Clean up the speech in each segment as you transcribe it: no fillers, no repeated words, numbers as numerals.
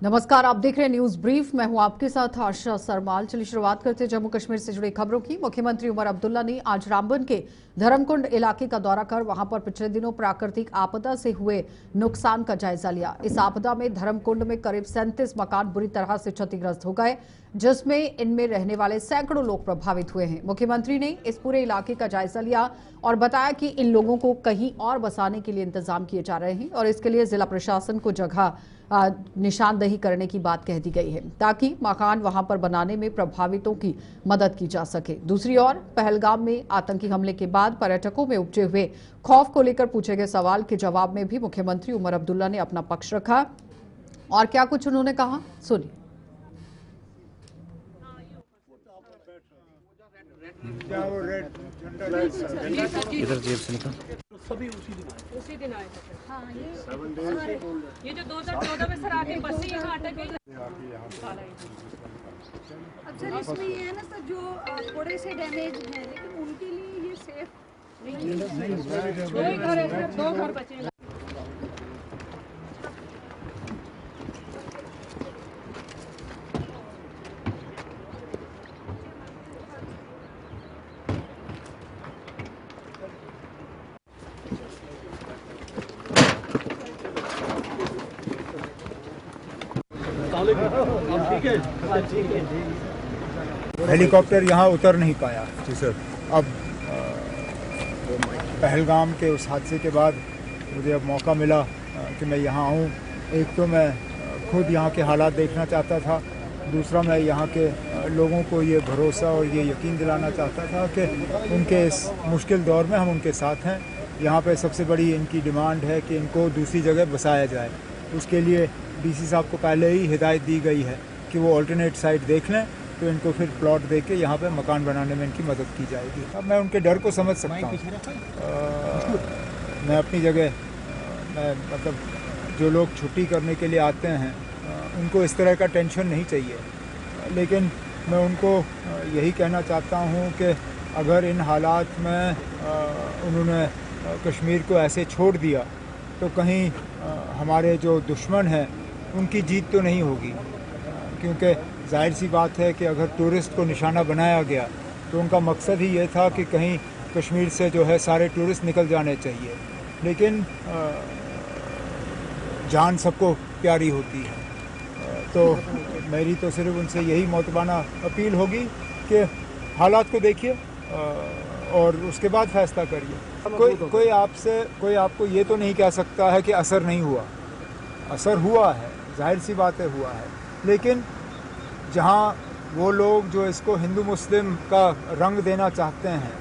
नमस्कार, आप देख रहे हैं न्यूज ब्रीफ। मैं हूं आपके साथ आशा सरमाल। चलिए शुरुआत करते हैं जम्मू कश्मीर से जुड़ी खबरों की। मुख्यमंत्री उमर अब्दुल्ला ने आज रामबन के धर्मकुंड इलाके का दौरा कर वहां पर पिछले दिनों प्राकृतिक आपदा से हुए नुकसान का जायजा लिया। इस आपदा में धर्मकुंड में करीब 37 मकान बुरी तरह से क्षतिग्रस्त हो गए, जिसमें इनमें रहने वाले सैकड़ों लोग प्रभावित हुए हैं। मुख्यमंत्री ने इस पूरे इलाके का जायजा लिया और बताया कि इन लोगों को कहीं और बसाने के लिए इंतजाम किए जा रहे हैं और इसके लिए जिला प्रशासन को जगह निशानदेही करने की बात कह दी गई है, ताकि मकान वहां पर बनाने में प्रभावितों की मदद की जा सके। दूसरी ओर पहलगाम में आतंकी हमले के बाद पर्यटकों में उपजे हुए खौफ को लेकर पूछे गए सवाल के जवाब में भी मुख्यमंत्री उमर अब्दुल्ला ने अपना पक्ष रखा और क्या कुछ उन्होंने कहा, सुनिए। इधर जेब से निकाल। सभी उसी दिन आए थे। हाँ, ये जो 2014 में सर आके बस ही यहाँ अटक गई। अक्सर इसमें ये है ना सर, जो थोड़े से डैमेज हैं लेकिन उनके लिए ये सेफ नहीं। दो ही घर है सर, 2 घर बचे हैं। हेलीकॉप्टर यहाँ उतर नहीं पाया। जी सर। अब पहलगाम के उस हादसे के बाद मुझे अब मौका मिला कि मैं यहाँ आऊँ। एक तो मैं खुद यहाँ के हालात देखना चाहता था, दूसरा मैं यहाँ के लोगों को ये भरोसा और ये यकीन दिलाना चाहता था कि उनके इस मुश्किल दौर में हम उनके साथ हैं। यहाँ पे सबसे बड़ी इनकी डिमांड है कि इनको दूसरी जगह बसाया जाए। उसके लिए डीसी साहब को पहले ही हिदायत दी गई है कि वो ऑल्टरनेट साइट देख लें, तो इनको फिर प्लॉट दे के यहाँ पर मकान बनाने में इनकी मदद की जाएगी। अब मैं उनके डर को समझ सकता हूँ। मैं अपनी जगह मैं मतलब जो लोग छुट्टी करने के लिए आते हैं उनको इस तरह का टेंशन नहीं चाहिए, लेकिन मैं उनको यही कहना चाहता हूँ कि अगर इन हालात में उन्होंने कश्मीर को ऐसे छोड़ दिया तो कहीं हमारे जो दुश्मन हैं उनकी जीत तो नहीं होगी, क्योंकि जाहिर सी बात है कि अगर टूरिस्ट को निशाना बनाया गया तो उनका मकसद ही ये था कि कहीं कश्मीर से जो है सारे टूरिस्ट निकल जाने चाहिए। लेकिन जान सबको प्यारी होती है, तो मेरी तो सिर्फ उनसे यही मोतबाना अपील होगी कि हालात को देखिए और उसके बाद फैसला करिए। कोई आपको ये तो नहीं कह सकता है कि असर नहीं हुआ। असर हुआ है, जाहिर सी बात है हुआ है, लेकिन जहाँ वो लोग जो इसको हिंदू मुस्लिम का रंग देना चाहते हैं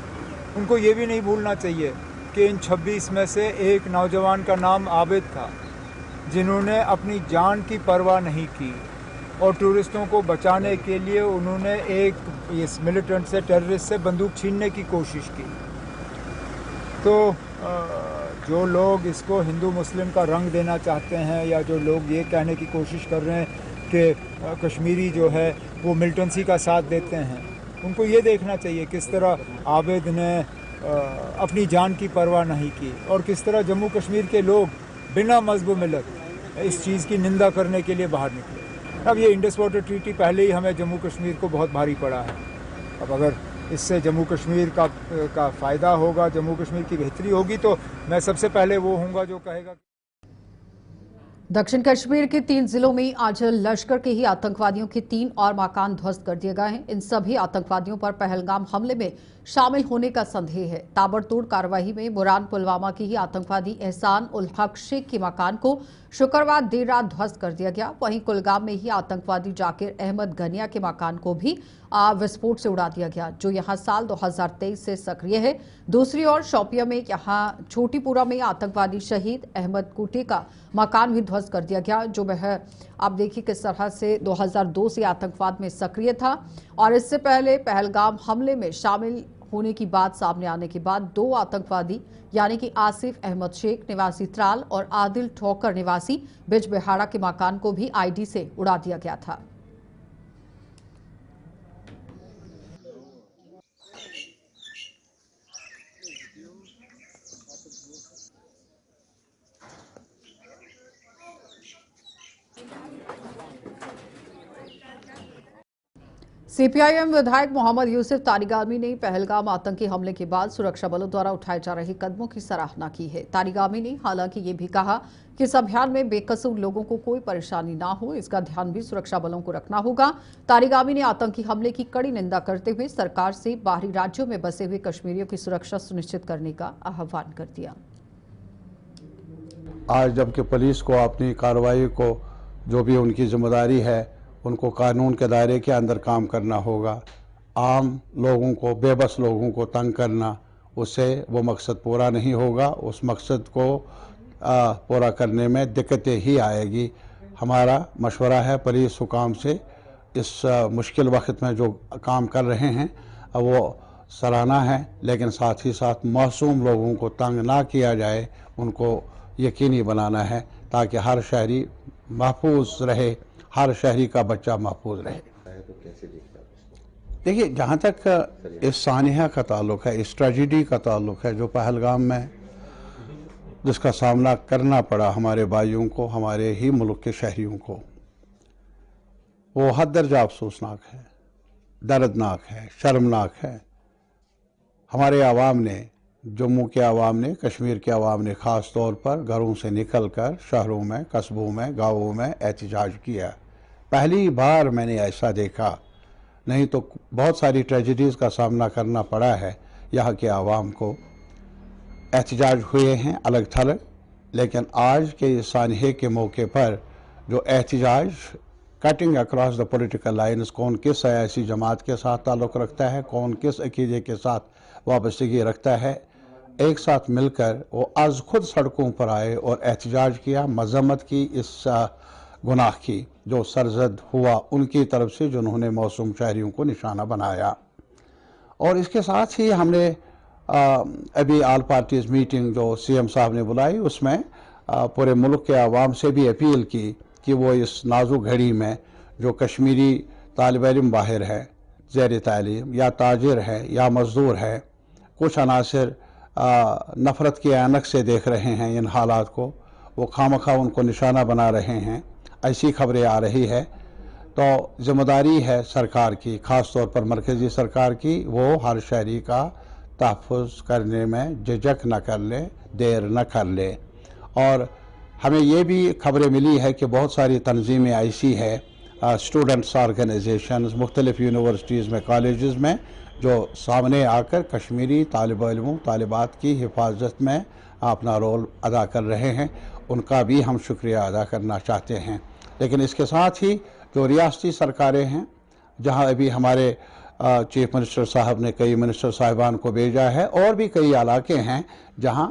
उनको ये भी नहीं भूलना चाहिए कि इन 26 में से एक नौजवान का नाम आबिद था, जिन्होंने अपनी जान की परवाह नहीं की और टूरिस्टों को बचाने के लिए उन्होंने एक इस मिलिटेंट से, टेररिस्ट से बंदूक छीनने की कोशिश की। तो जो लोग इसको हिंदू मुस्लिम का रंग देना चाहते हैं या जो लोग ये कहने की कोशिश कर रहे हैं कि कश्मीरी जो है वो मिलिटेंसी का साथ देते हैं, उनको ये देखना चाहिए किस तरह आबिद ने अपनी जान की परवाह नहीं की और किस तरह जम्मू कश्मीर के लोग बिना मज़हब मिलत इस चीज़ की निंदा करने के लिए बाहर निकले। अब ये इंडस वाटर ट्रीटी पहले ही हमें जम्मू कश्मीर को बहुत भारी पड़ा है। अब अगर इससे जम्मू कश्मीर का फ़ायदा होगा, जम्मू कश्मीर की बेहतरी होगी, तो मैं सबसे पहले वो हूँगा जो कहेगा। दक्षिण कश्मीर के 3 जिलों में आज लश्कर के ही आतंकवादियों के 3 और मकान ध्वस्त कर दिए गए हैं। इन सभी आतंकवादियों पर पहलगाम हमले में शामिल होने का संदेह है। ताबड़तोड़ कार्रवाई में बुरान पुलवामा के ही आतंकवादी एहसान उल हक शेख के मकान को शुक्रवार देर रात ध्वस्त कर दिया गया। वहीं कुलगाम में ही आतंकवादी जाकिर अहमद गनिया के मकान को भी विस्फोट से उड़ा दिया गया, जो यहां साल 2023 से सक्रिय है। दूसरी ओर शोपिया में यहां छोटीपुरा में आतंकवादी शहीद अहमद कुटे का मकान भी ध्वस्त कर दिया गया, जो वह आप देखिए किस तरह से 2002 से आतंकवाद में सक्रिय था और इससे पहले पहलगाम हमले में शामिल होने की बात सामने आने के बाद 2 आतंकवादी यानी कि आसिफ अहमद शेख निवासी त्राल और आदिल ठोकर निवासी बिजबिहाड़ा के मकान को भी आईडी से उड़ा दिया गया था। सीपीआईएम विधायक मोहम्मद यूसुफ तारिगामी ने पहलगाम आतंकी हमले के बाद सुरक्षा बलों द्वारा उठाए जा रहे कदमों की सराहना की है। तारिगामी ने हालांकि ये भी कहा कि इस अभियान में बेकसूर लोगों को कोई परेशानी ना हो, इसका ध्यान भी सुरक्षा बलों को रखना होगा। तारिगामी ने आतंकी हमले की कड़ी निंदा करते हुए सरकार से बाहरी राज्यों में बसे हुए कश्मीरियों की सुरक्षा सुनिश्चित करने का आह्वान कर दिया। आज जबकि पुलिस को अपनी कार्रवाई को जो भी उनकी जिम्मेदारी है उनको कानून के दायरे के अंदर काम करना होगा। आम लोगों को, बेबस लोगों को तंग करना, उससे वो मकसद पूरा नहीं होगा। उस मकसद को पूरा करने में दिक्कतें ही आएगी। हमारा मशवरा है पुलिस हुकाम से, इस मुश्किल वक्त में जो काम कर रहे हैं वो सराहना है, लेकिन साथ ही साथ मासूम लोगों को तंग ना किया जाए, उनको यकीनी बनाना है ताकि हर शहरी महफूज रहे, हर शहरी का बच्चा महफूज रहे। देखिए, जहाँ तक इस सानिया का ताल्लुक है, इस ट्रेजिडी का ताल्लुक है जो पहलगाम में जिसका सामना करना पड़ा हमारे भाइयों को, हमारे ही मुल्क के शहरियों को, वो हद दर्जा अफसोसनाक है, दर्दनाक है, शर्मनाक है। हमारे आवाम ने, जम्मू के आवाम ने, कश्मीर के आवाम ने ख़ास तौर पर घरों से निकलकर शहरों में, कस्बों में, गाँवों में एहतजाज किया। पहली बार मैंने ऐसा देखा, नहीं तो बहुत सारी ट्रेजिडीज़ का सामना करना पड़ा है यहाँ के आवाम को। एहतजाज हुए हैं अलग थलग, लेकिन आज के इस सानहे के मौके पर जो एहतजाज cutting across the political lines, कौन किस सियासी जमात के साथ ताल्लुक़ रखता है, कौन किस अकीदे के साथ वाबस्तगी रखता है, एक साथ मिलकर वो आज खुद सड़कों पर आए और एहतजाज किया, मजम्मत की इस गुनाह की जो सरजद हुआ उनकी तरफ से, जिन्होंने मासूम शहरियों को निशाना बनाया। और इसके साथ ही हमने अभी ऑल पार्टीज़ मीटिंग जो सीएम साहब ने बुलाई, उसमें पूरे मुल्क के आवाम से भी अपील की कि वो इस नाजुक घड़ी में जो कश्मीरी तालिब इल्म बाहर है, ज़ेर तालीम या ताजिर है या मज़दूर है, कुछ अनासिर नफ़रत के ऐनक से देख रहे हैं इन हालात को, वो खामखा उनको निशाना बना रहे हैं, ऐसी खबरें आ रही है। तो ज़िम्मेदारी है सरकार की, ख़ास तौर पर मरकज़ी सरकार की, वो हर शहरी का तहफ़्फ़ुज़ करने में झिझक न कर ले, देर न कर ले। और हमें ये भी खबरें मिली है कि बहुत सारी तंजीमें ऐसी है, स्टूडेंट्स ऑर्गेनाइजेशंस मुख्तलिफ़ यूनिवर्सिटीज़ में, कॉलेजेस में, जो सामने आकर कश्मीरी तालिब इल्मों, तालिबात की हिफाजत में अपना रोल अदा कर रहे हैं। उनका भी हम शुक्रिया अदा करना चाहते हैं। लेकिन इसके साथ ही जो रियासती सरकारें हैं, जहां अभी हमारे चीफ मिनिस्टर साहब ने कई मिनिस्टर साहिबान को भेजा है, और भी कई इलाके हैं जहां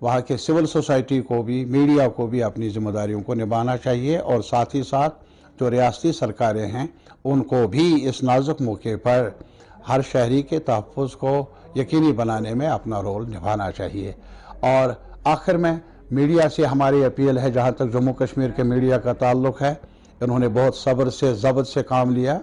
वहाँ के सिविल सोसाइटी को भी, मीडिया को भी अपनी जिम्मेदारियों को निभाना चाहिए, और साथ ही साथ जो रियासती सरकारें हैं उनको भी इस नाजुक मौके पर हर शहरी के तहफ़्फ़ुज़ को यकीनी बनाने में अपना रोल निभाना चाहिए। और आखिर में मीडिया से हमारी अपील है, जहाँ तक जम्मू कश्मीर के मीडिया का ताल्लुक़ है, इन्होंने बहुत सब्र से, ज़ब्त से काम लिया,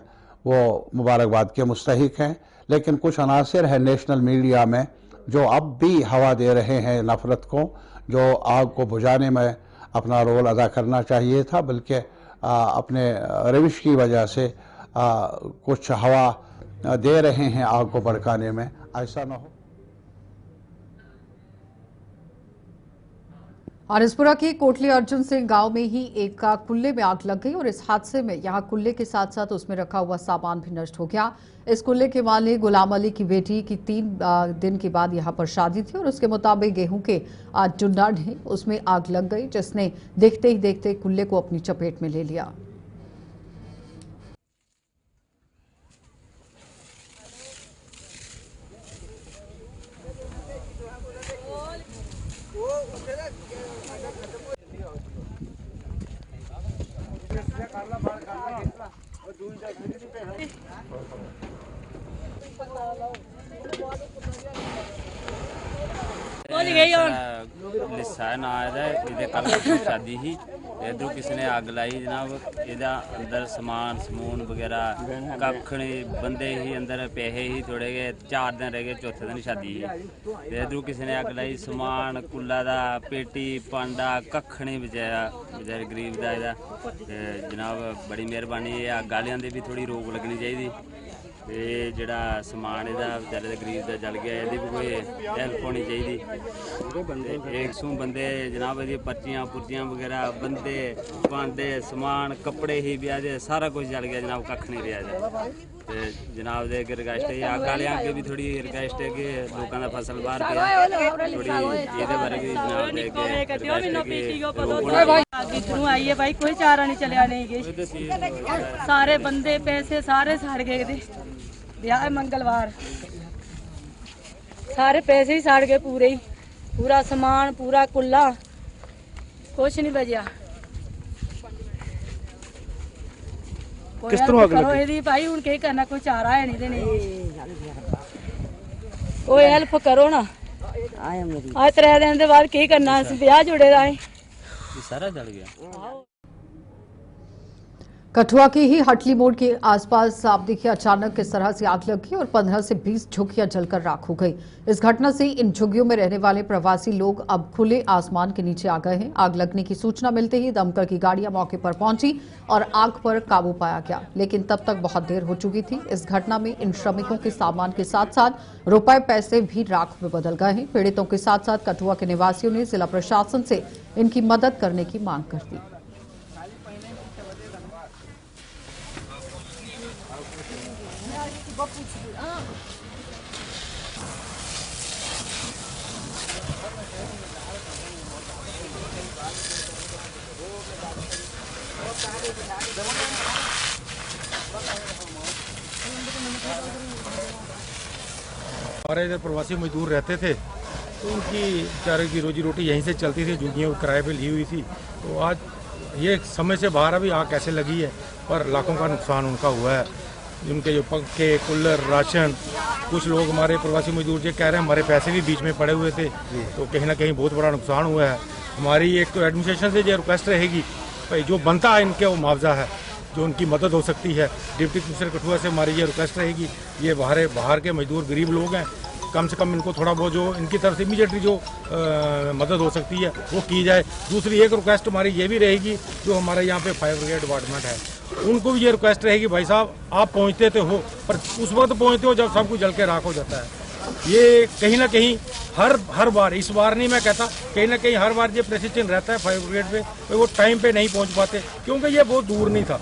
वो मुबारकबाद के मुस्तहिक हैं। लेकिन कुछ अनासिर है नेशनल मीडिया में जो अब भी हवा दे रहे हैं नफ़रत को, जो आग को बुझाने में अपना रोल अदा करना चाहिए था, बल्कि अपने रविश की वजह से कुछ हवा दे रहे हैं आग को भड़काने में। ऐसा ना हो। आरएसपुरा के कोटली अर्जुन सिंह गांव में ही एक का कुल्ले में आग लग गई और इस हादसे में यहां कुल्ले के साथ साथ उसमें रखा हुआ सामान भी नष्ट हो गया। इस कुल्ले के मालिक गुलाम अली की बेटी की 3 दिन के बाद यहां पर शादी थी और उसके मुताबिक गेहूं के जुन्ना ढे उसमें आग लग गई, जिसने देखते ही देखते कुल्ले को अपनी चपेट में ले लिया। ना आया कल शादी ही इधरों किसी ने अग लाई जनाब, इहदा अंदर समान समून वगैरह कख नहीं, बंदे ही अंदर पैसे ही थोड़े गए, 4 दिन रह गए, चौथे दिन शादी ही। इधरों किसी ने अग लाई, समान कुल्ला दा, पेटी पांडा कख नहीं बचाया बेचारे गरीब का। जनाब बड़ी मेहरबानी, अग आलियां दे भी थोड़ी रोक लगनी चाहिए। ਤੇ ਜਿਹੜਾ ਸਮਾਨ ਇਹਦਾ ਵਿਚਾਰੇ ਦਾ ਗਰੀਬ ਦਾ ਜਲ ਗਿਆ, ਇਹਦੀ ਵੀ ਕੋਈ ਹੈਲਪ ਹੋਣੀ ਚਾਹੀਦੀ। ਤੇ 100 ਬੰਦੇ ਜਨਾਬ ਇਹਦੀ ਪਰਚੀਆਂ ਪੁਰਚੀਆਂ ਵਗੈਰਾ ਬੰਦੇ ਭਾਂਡੇ ਸਮਾਨ ਕੱਪੜੇ ਹੀ ਵਿਆਹ ਦੇ ਸਾਰਾ ਕੁਝ ਜਲ ਗਿਆ ਜਨਾਬ, ਕੱਖ ਨਹੀਂ ਰਿਹਾ ਜੀ। ਤੇ ਜਨਾਬ ਦੇ ਅੱਗੇ ਰਿਕਵੈਸਟ ਹੈ, ਅੱਗ ਵਾਲਿਆਂ ਅੱਗੇ ਵੀ ਥੋੜੀ ਰਿਕਵੈਸਟ ਹੈ ਕਿ ਲੋਕਾਂ ਦਾ ਫਸਲ ਬਾਹਰ ਪਿਆ, ਥੋੜੀ ਇਹਦੇ ਬਾਰੇ ਵੀ ਜਨਾਬ ਦੇ ਅੱਗੇ कितनू आई है भाई, कोई चारा नहीं चलिया नहीं गई। सारे बंदे पैसे सारे साड़ गए थे, ब्याह है मंगलवार, सारे पैसे ही साड़ गए पूरे ही, पूरा सामान पूरा कुल्ला कुछ नहीं बचा। किस तरह करो यदि भाई हूं के करना, कोई चारा है नहीं देने, कोई हेल्प करो ना। आज 3 दिन के बाद की करना, ब्याह जुड़े दा है सारा जल गया। कठुआ के ही हटली मोड़ के आसपास आप देखिए अचानक किस तरह से आग लगी और 15 से 20 झुग्गियां जलकर राख हो गई। इस घटना से इन झुग्गियों में रहने वाले प्रवासी लोग अब खुले आसमान के नीचे आ गए हैं। आग लगने की सूचना मिलते ही दमकल की गाड़ियां मौके पर पहुंची और आग पर काबू पाया गया, लेकिन तब तक बहुत देर हो चुकी थी। इस घटना में इन श्रमिकों के सामान के साथ साथ रुपए पैसे भी राख में बदल गए हैं। पीड़ितों के साथ साथ कठुआ के निवासियों ने जिला प्रशासन से इनकी मदद करने की मांग कर दी। हमारे इधर प्रवासी मजदूर रहते थे तो उनकी बेचारे की रोजी रोटी यहीं से चलती थी, झुग्गियाँ किराए पे ली हुई थी। तो आज ये समय से बाहर अभी आग कैसे लगी है, पर लाखों का नुकसान उनका हुआ है। उनके जो पंखे कूलर राशन, कुछ लोग हमारे प्रवासी मजदूर ये कह रहे हैं हमारे पैसे भी बीच में पड़े हुए थे, तो कहीं ना कहीं बहुत बड़ा नुकसान हुआ है। हमारी एक तो एडमिनिस्ट्रेशन से ये रिक्वेस्ट रहेगी भाई जो बनता है इनके वो मुआवजा है, जो उनकी मदद हो सकती है। डिप्टी कमिश्नर कठुआ से हमारी ये रिक्वेस्ट रहेगी, ये बाहर के मजदूर गरीब लोग हैं, कम से कम इनको थोड़ा बहुत जो इनकी तरफ से इमीडिएटली जो मदद हो सकती है वो की जाए। दूसरी एक रिक्वेस्ट हमारी ये भी रहेगी, जो हमारे यहाँ पे फायर ब्रिगेड डिपार्टमेंट है उनको भी ये रिक्वेस्ट रहेगी, भाई साहब आप पहुँचते तो हो पर उस वक्त पहुँचते हो जब सब कुछ जल के राख हो जाता है। ये कहीं ना कहीं हर बार, इस बार नहीं मैं कहता, कहीं ना कहीं हर बार ये प्रेसिडेंट रहता है फायर ब्रिगेड पे, वो टाइम पे नहीं पहुँच पाते क्योंकि ये बहुत दूर नहीं था।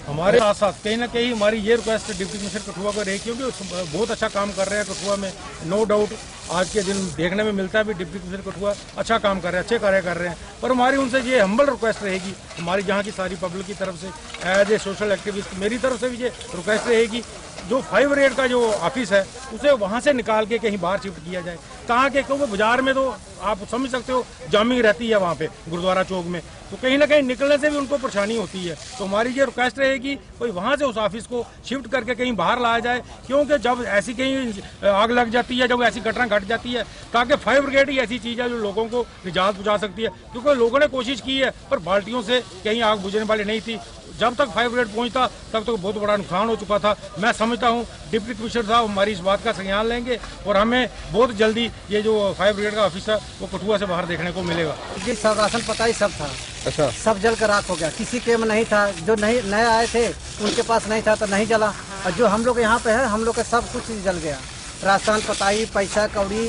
हमारे साथ साथ कहीं ना कहीं हमारी ये रिक्वेस्ट डिप्टी कमिश्नर कठुआ को रही, क्योंकि बहुत अच्छा काम कर रहे हैं कठुआ में, नो डाउट आज के दिन देखने में मिलता है भी डिप्टी कमिश्नर कठुआ अच्छा काम कर रहे हैं, अच्छे कार्य कर रहे हैं। पर हमारी उनसे ये हम्बल रिक्वेस्ट रहेगी, हमारी जहाँ की सारी पब्लिक की तरफ से एज ए सोशल एक्टिविस्ट मेरी तरफ से भी ये रिक्वेस्ट रहेगी, जो फायर ब्रिगेड का जो ऑफिस है उसे वहाँ से निकाल के कहीं बाहर शिफ्ट किया जाए। कहाँ के क्योंकि बाजार में तो आप समझ सकते हो जामिंग रहती है वहाँ पे गुरुद्वारा चौक में, तो कहीं ना कहीं निकलने से भी उनको परेशानी होती है। तो हमारी ये रिक्वेस्ट रहेगी कोई वहाँ से उस ऑफिस को शिफ्ट करके कहीं बाहर लाया जाए, क्योंकि जब ऐसी कहीं आग लग जाती है, जब ऐसी घटना घट जाती है, ताकि फायर ब्रिगेड ही ऐसी चीज़ है जो लोगों को निजात पहुँचा सकती है। क्योंकि लोगों ने कोशिश की है पर बाल्टियों से कहीं आग बुझने वाली नहीं थी। जब तक फायर ब्रिगेड पहुंचता तब तक बहुत बड़ा नुकसान हो चुका था। मैं समझता हूं डिप्टी कमिश्नर साहब हमारी इस बात का संज्ञान लेंगे और हमें बहुत जल्दी ये जो फायर ब्रिगेड का ऑफिस है वो कठुआ से बाहर देखने को मिलेगा। जी सब राशन पता ही सब था, अच्छा सब जल कर राख हो गया, किसी के में नहीं था, जो नए आए थे उनके पास नहीं था तो नहीं जला, और जो हम लोग यहाँ पे है हम लोग का सब कुछ जल गया, राशन पताई पैसा कौड़ी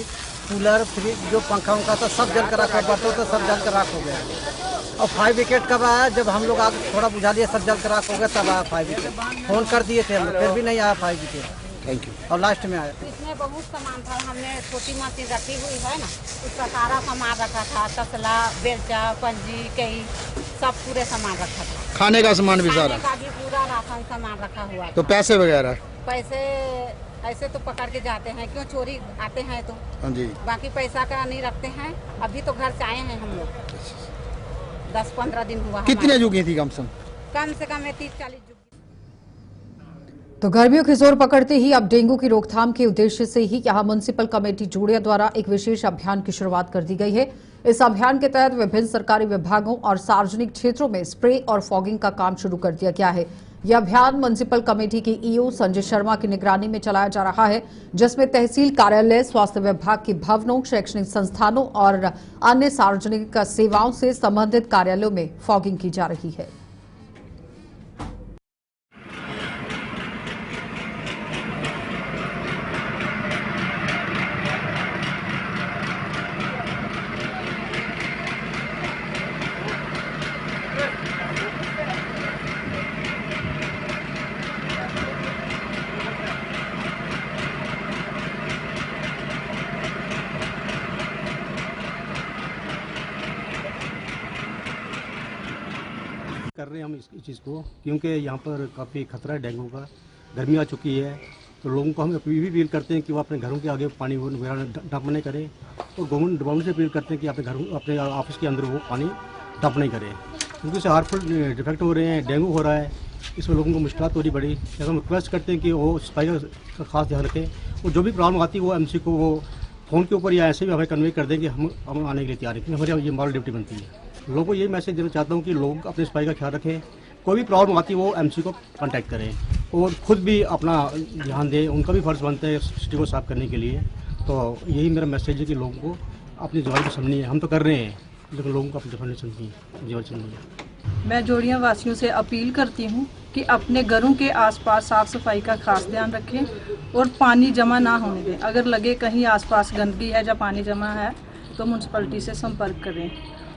कूलर फ्रिज जो पंखा उनका था सब जल कर राख, बर्तन तो सब जल कर राख हो गया। और फायर ब्रिगेड कब आया, जब हम लोग आग थोड़ा बुझा लिया सब जल कर राख हो गया तब आया फायर ब्रिगेड। फोन कर दिए थे हम लोग फिर भी नहीं आया फायर ब्रिगेड। Thank you. और लास्ट में आया। इसमें बहुत सामान था, हमने छोटी मशीन रखी हुई है ना, उसका सारा सामान रखा था, तसला बेलचा पंजी कई सब पूरे सामान रखा था। खाने का सामान भी सारा? खाने का भी पूरा राशन सामान रखा हुआ था। तो पैसे वगैरह? पैसे ऐसे तो पकड़ के जाते हैं, क्यों चोरी आते हैं तो। हाँ जी। बाकी पैसा का नहीं रखते हैं। अभी तो घर से आए हैं हम लोग, 10-15 दिन हुआ। कितने जुगी थी कम से कम 30-40 जुगी। तो गर्मियों की जोर पकड़ते ही अब डेंगू की रोकथाम के उद्देश्य से ही यहां म्युनिसिपल कमेटी जोड़िया द्वारा एक विशेष अभियान की शुरुआत कर दी गई है। इस अभियान के तहत विभिन्न सरकारी विभागों और सार्वजनिक क्षेत्रों में स्प्रे और फॉगिंग का काम शुरू कर दिया गया है। यह अभियान म्युनिसिपल कमेटी के ईओ संजय शर्मा की निगरानी में चलाया जा रहा है, जिसमें तहसील कार्यालय, स्वास्थ्य विभाग के भवनों, शैक्षणिक संस्थानों और अन्य सार्वजनिक सेवाओं से संबंधित कार्यालयों में फॉगिंग की जा रही है। रहे हैं हम इस चीज़ को, क्योंकि यहाँ पर काफ़ी खतरा है डेंगू का। गर्मी आ चुकी है तो लोगों को हम अपील करते हैं कि वो अपने घरों के आगे पानी वगैरह डंप नहीं करें, और गवर्नमेंट डिपार्टमेंट से अपील करते हैं कि अपने ऑफिस के अंदर वो पानी डंप नहीं करें, क्योंकि उससे हार्मफुल डिफेक्ट हो रहे हैं, डेंगू हो रहा है, इसमें लोगों को मुश्किल हो रही बड़ी। हम रिक्वेस्ट करते हैं कि वो सफाई का खास ध्यान रखें, और जो भी प्रॉब्लम आती है वो MC को वो फ़ोन के ऊपर या ऐसे भी हमें कन्वे कर दें कि हम आने के लिए तैयार हैं, क्योंकि हमारी ये मॉरल ड्यूटी बनती है। लोगों को यही मैसेज देना चाहता हूँ कि लोग अपनी सफाई का ख्याल रखें, कोई भी प्रॉब्लम आती है वो MC को कांटेक्ट करें, और ख़ुद भी अपना ध्यान दें, उनका भी फ़र्ज़ बनता है सिटी को साफ़ करने के लिए। तो यही मेरा मैसेज है कि लोगों को अपनी जिम्मेदारी समझनी है। हम तो कर रहे हैं, लेकिन लोगों को अपनी जिम्मेदारी समझनी है। मैं जोड़ियाँ वासियों से अपील करती हूँ कि अपने घरों के आसपास साफ़ सफाई का खास ध्यान रखें और पानी जमा ना होने दें। अगर लगे कहीं आसपास गंदगी है या पानी जमा है तो म्यूनसिपलिटी से संपर्क करें।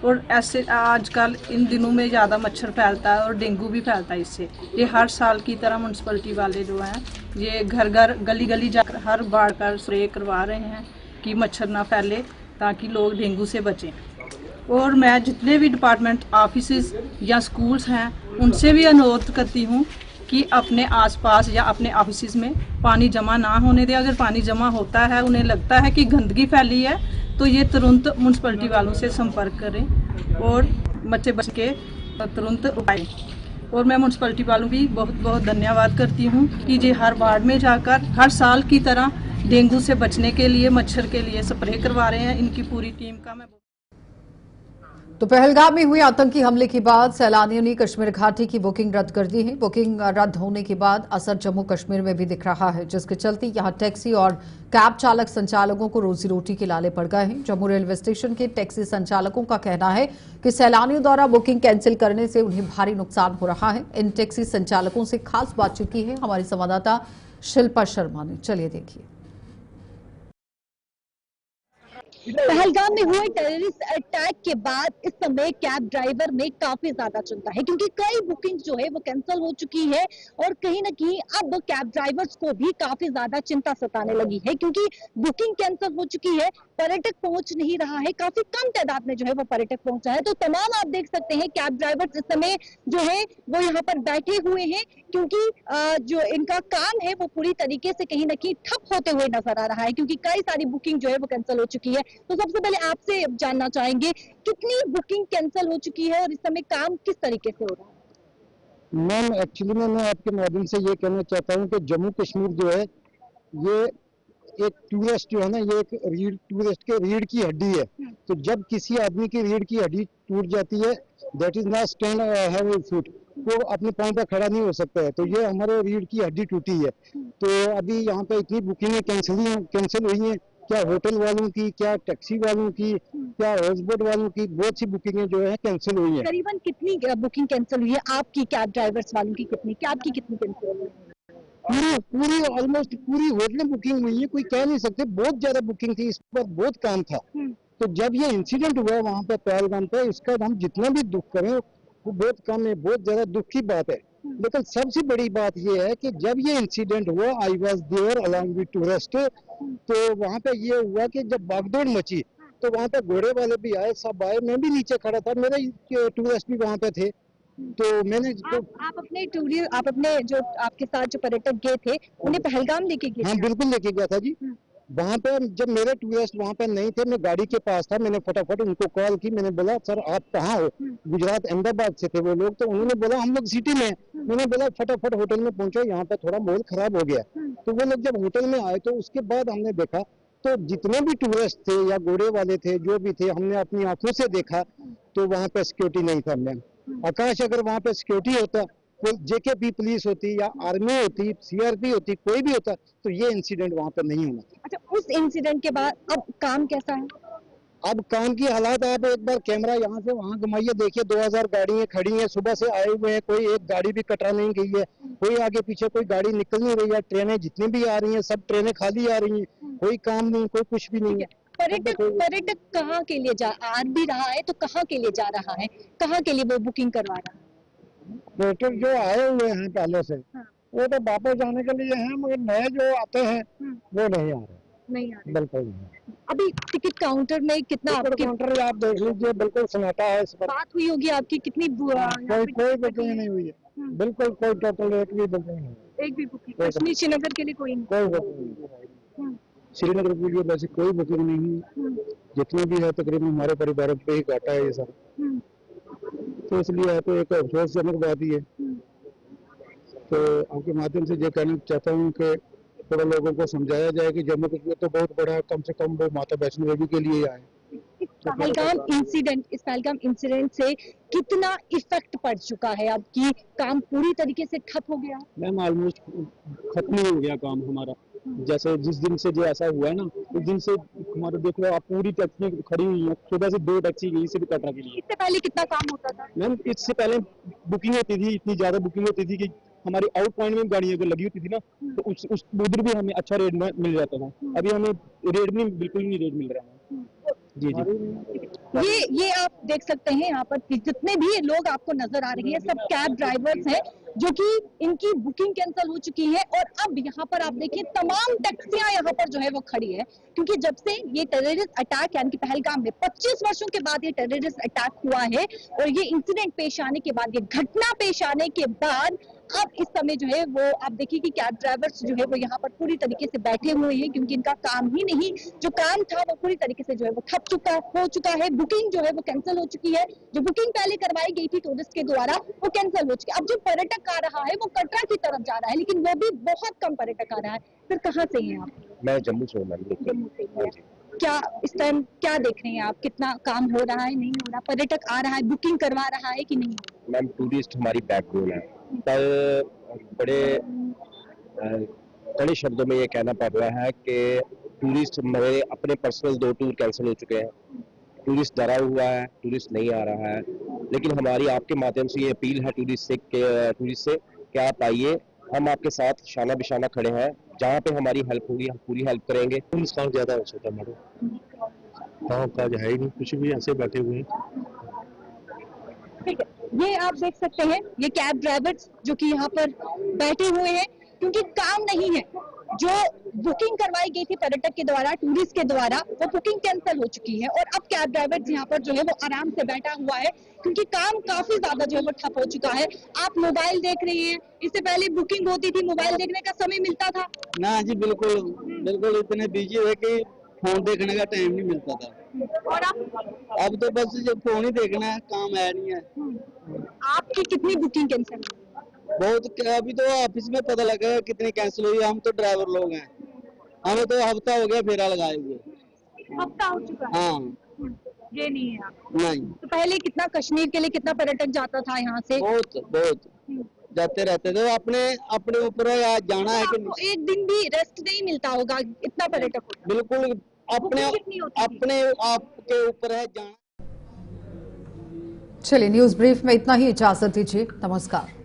और ऐसे आजकल इन दिनों में ज़्यादा मच्छर फैलता है और डेंगू भी फैलता है इससे। ये हर साल की तरह म्यूनसिपलिटी वाले जो हैं ये घर घर गली गली जाकर हर बार का स्प्रे करवा रहे हैं कि मच्छर ना फैले, ताकि लोग डेंगू से बचें। और मैं जितने भी डिपार्टमेंट ऑफिसेज या स्कूल्स हैं उनसे भी अनुरोध करती हूँ कि अपने आसपास या अपने ऑफिसेज में पानी जमा ना होने दें। अगर पानी जमा होता है, उन्हें लगता है कि गंदगी फैली है, तो ये तुरंत म्यूनसिपलिटी वालों से संपर्क करें और मच्छर बच के तुरंत उठाएं। और मैं म्यूनसिपलिटी वालों की बहुत बहुत धन्यवाद करती हूँ कि ये हर वार्ड में जाकर हर साल की तरह डेंगू से बचने के लिए, मच्छर के लिए स्प्रे करवा रहे हैं। इनकी पूरी टीम का मैं तो पहलगाम में हुए आतंकी हमले के बाद सैलानियों ने कश्मीर घाटी की बुकिंग रद्द कर दी है। बुकिंग रद्द होने के बाद असर जम्मू कश्मीर में भी दिख रहा है, जिसके चलते यहां टैक्सी और कैब चालक संचालकों को रोजी रोटी के लाले पड़ गए हैं। जम्मू रेलवे स्टेशन के टैक्सी संचालकों का कहना है कि सैलानियों द्वारा बुकिंग कैंसिल करने से उन्हें भारी नुकसान हो रहा है। इन टैक्सी संचालकों से खास बातचीत की है हमारी संवाददाता शिल्पा शर्मा ने, चलिए देखिए। पहलगाम में हुए टेररिस्ट अटैक के बाद इस समय कैब ड्राइवर में काफी ज्यादा चिंता है, क्योंकि कई बुकिंग जो है वो कैंसिल हो चुकी है और कहीं ना कहीं अब कैब ड्राइवर्स को भी काफी ज्यादा चिंता सताने लगी है, क्योंकि बुकिंग कैंसिल हो चुकी है, पर्यटक पहुंच नहीं रहा है, काफी कम तादाद में जो है वो पर्यटक पहुंचा है। तो तमाम आप देख सकते हैं कैब ड्राइवर्स इस समय जो है वो यहाँ पर बैठे हुए हैं, क्योंकि जो इनका काम है वो पूरी तरीके से कहीं ना कहीं ठप होते हुए नजर आ रहा है, क्योंकि कई सारी बुकिंग जो है वो कैंसिल हो चुकी है। तो सबसे पहले आपसे जानना चाहेंगे कितनी बुकिंग कैंसिल हो चुकी है और इस समय काम किस तरीके से हो रहा है? मैम एक्चुअली मैं आपके माध्यम से ये कहना चाहता हूँ कि जम्मू कश्मीर जो है ये एक टूरिस्ट जो है ना, ये एक टूरिस्ट के रीढ़ की हड्डी है। तो जब किसी आदमी की रीढ़ की हड्डी टूट जाती है, that is not stand have a foot, वो अपने पाँव पर खड़ा नहीं हो सकता है। तो ये हमारे रीढ़ की हड्डी टूटी है। तो अभी यहाँ पे इतनी बुकिंगें कैंसिल हुई हैं, क्या होटल वालों की, क्या टैक्सी वालों की, क्या हाउसबोट वालों की, बहुत सी बुकिंगें जो है कैंसिल हुई हैं। करीबन कितनी बुकिंग कैंसिल हुई है? आपकी कैब ड्राइवर्स वालों की कितनी, कैब की कितनी कैंसिल हुई है? पूरी ऑलमोस्ट पूरी होटलें बुकिंग हुई है, कोई कह नहीं सकते, बहुत ज्यादा बुकिंग थी, इस पर बहुत काम था। तो जब ये इंसिडेंट हुआ वहाँ पे पहलगाम पे, इसका हम जितना भी दुख करें वो बहुत कम है, बहुत ज्यादा दुख की बात है। लेकिन सबसे बड़ी बात ये है कि जब ये इंसिडेंट हुआ, I was there along with tourist, तो वहाँ पे ये हुआ कि जब भागदौड़ मची तो वहाँ पे घोड़े वाले भी आए, सब आए, मैं भी नीचे खड़ा था, मेरे टूरिस्ट भी वहाँ पे थे। तो मैंने आप अपने जो आपके साथ जो पर्यटक गए थे उन्हें पहलगाम लेके गए? हाँ बिल्कुल लेके गया था जी। वहाँ पे जब मेरे टूरिस्ट वहाँ पे नहीं थे, मैं गाड़ी के पास था, मैंने फटाफट उनको कॉल की, मैंने बोला सर आप कहाँ हो? गुजरात अहमदाबाद से थे वो लोग। तो उन्होंने बोला हम लोग सिटी में। मैंने बोला फटाफट होटल में पहुंचो, यहाँ पे थोड़ा माहौल खराब हो गया। तो वो लोग जब होटल में आए तो उसके बाद हमने देखा तो जितने भी टूरिस्ट थे या घोड़े वाले थे, जो भी थे, हमने अपनी आंखों से देखा तो वहाँ पे सिक्योरिटी नहीं था। मैम आकाश, अगर वहाँ पे सिक्योरिटी होता, कोई जेकेपी पुलिस होती या आर्मी होती, सीआरपी होती, कोई भी होता, तो ये इंसिडेंट वहाँ पे नहीं होना था। अच्छा, उस इंसिडेंट के बाद अब काम कैसा है? अब काम की हालात, आप एक बार कैमरा यहाँ से वहाँ घुमाइए, देखिए 2000 गाड़ियाँ खड़ी हैं, सुबह से आए हुए हैं, कोई एक गाड़ी भी कटरा नहीं गई है, कोई आगे पीछे कोई गाड़ी निकल नहीं रही है, ट्रेनें जितनी भी आ रही हैं सब ट्रेनें खाली आ रही हैं, कोई काम नहीं, कोई कुछ भी नहीं है। पर्यटक कहाँ के लिए आ भी रहा है, तो कहाँ के लिए जा रहा है, कहाँ के लिए वो बुकिंग करवा रहा है? पर्यटक जो आए हुए हैं पहले से, वो तो वापस जाने के लिए हैं, मगर नए जो आते हैं वो नहीं आ रहे। नहीं आ रहे, बिल्कुल नहीं। अभी टिकट काउंटर में कितना आपके काउंटर आप देख लीजिए, बिल्कुल सन्नाटा है इस पर। बात हुई होगी आपकी कितनी कोई बुकिंग नहीं हुई है, बिल्कुल कोई टोटल एक भी बुकिंग नहीं है। एक भी बुकिंग कश्मीर श्रीनगर के लिए कोई नहीं? कोई बुकिंग नहीं, श्रीनगर के लिए वैसे कोई बुकिंग नहीं है। जितने भी है तकरीबन हमारे परिवार पे ही घाटा है ये सब, तो इसलिए है तो एक अफसोसजनक बात ही है। तो आपके माध्यम से ये कहना चाहता हूँ कि थोड़ा लोगों को समझाया जाए कि जम्मू कश्मीर तो बहुत बड़ा है, कम से कम वो माता वैष्णो देवी के लिए आए। इस पहलगाम इंसिडेंट से कितना इफेक्ट पड़ चुका है? अब की काम पूरी तरीके से ठप हो गया? मैम ऑलमोस्ट खत्म ही हो गया काम हमारा। जैसे जिस दिन से जो ऐसा हुआ है ना, उस दिन से हमारा देख लो आप पूरी टैक्सी खड़ी हुई है, सुबह से 2 टैक्सी गई सिर्फ कटरा के लिए। इससे पहले कितना काम होता था? मैम इससे पहले बुकिंग होती थी, इतनी ज्यादा बुकिंग होती थी कि हमारी आउट पॉइंट में गाड़ियां अगर लगी होती थी ना, तो उस उधर भी हमें अच्छा रेट में मिल जाता था। अभी हमें रेट भी बिल्कुल नहीं रेट मिल रहा है। जी जी, ये आप देख सकते हैं यहाँ पर जितने भी लोग आपको नजर आ रहे हैं सब कैब ड्राइवर्स हैं जो कि इनकी बुकिंग कैंसिल हो चुकी है। और अब यहाँ पर आप देखिए तमाम टैक्सियां यहाँ पर जो है वो खड़ी है, क्योंकि जब से ये टेररिस्ट अटैक यानी कि पहलगाम में 25 वर्षों के बाद ये टेररिस्ट अटैक हुआ है और ये इंसिडेंट पेश आने के बाद, ये घटना पेश आने के बाद अब इस समय जो है वो आप देखिए कि कैब ड्राइवर्स जो है वो यहाँ पर पूरी तरीके से बैठे हुए हैं, क्योंकि इनका काम ही नहीं, जो काम था वो पूरी तरीके से जो है वो ठप हो चुका है। बुकिंग जो है वो कैंसिल हो चुकी है, जो बुकिंग पहले करवाई गई थी टूरिस्ट के द्वारा वो कैंसिल हो चुकी है। अब जो पर्यटक आ रहा है वो कटरा की तरफ जा रहा है, लेकिन वो भी बहुत कम पर्यटक आ रहा है। फिर कहाँ से हैं आप? मैं जम्मू से हूँ। जम्मू से। क्या इस टाइम क्या देख रहे हैं आप, कितना काम हो रहा है, नहीं हो रहा, पर्यटक आ रहा है, बुकिंग करवा रहा है कि नहीं? मैम टूरिस्ट हमारी बैकबोन है, पर बड़े कड़े शब्दों में ये कहना पड़ रहा है कि टूरिस्ट मेरे अपने पर्सनल 2 टूर कैंसिल हो चुके हैं। टूरिस्ट डरा हुआ है, टूरिस्ट नहीं आ रहा है, लेकिन हमारी आपके माध्यम से ये अपील है टूरिस्ट से कि आप आइए, हम आपके साथ शाना बिशाना खड़े हैं, जहाँ पे हमारी हेल्प होगी हम पूरी हेल्प करेंगे। नुकसान ज्यादा हो सकता है मैडम, गाँव काज है ही नहीं, कुछ भी ऐसे बैठे हुए हैं। ठीक है, ये आप देख सकते हैं ये कैब ड्राइवर्स जो कि यहाँ पर बैठे हुए हैं, क्योंकि काम नहीं है। जो बुकिंग करवाई गई थी पर्यटक के द्वारा, टूरिस्ट के द्वारा, वो बुकिंग कैंसिल हो चुकी है और अब कैब ड्राइवर्स यहाँ पर जो है वो आराम से बैठा हुआ है, क्योंकि काम काफी ज्यादा जो है वो ठप हो चुका है। आप मोबाइल देख रहे हैं, इससे पहले बुकिंग होती थी, मोबाइल देखने का समय मिलता था? ना जी, बिल्कुल इतने बिजी है कि फोन देखने का टाइम नहीं मिलता था। और अब तो बस जब फोन ही देखना है, काम है नहीं है। आपकी कितनी बुकिंग कैंसिल हुई? बहुत, अभी तो ऑफिस में पता लगा कितनी कैंसिल हुई। हम तो ड्राइवर लोग हैं, हमें तो हफ्ता हो गया फेरा लगाए हुए। हफ्ता हो चुका है? हाँ, ये नहीं है नहीं। तो पहले कितना कश्मीर के लिए कितना पर्यटक जाता था यहाँ से? बहुत जाते रहते थे। अपने ऊपर जाना है कि एक दिन भी रेस्ट नहीं मिलता होगा, इतना पर्यटक। बिल्कुल अपने आप के ऊपर है जाना। चलिए, न्यूज ब्रीफ में इतना ही, इजाजत दीजिए, नमस्कार।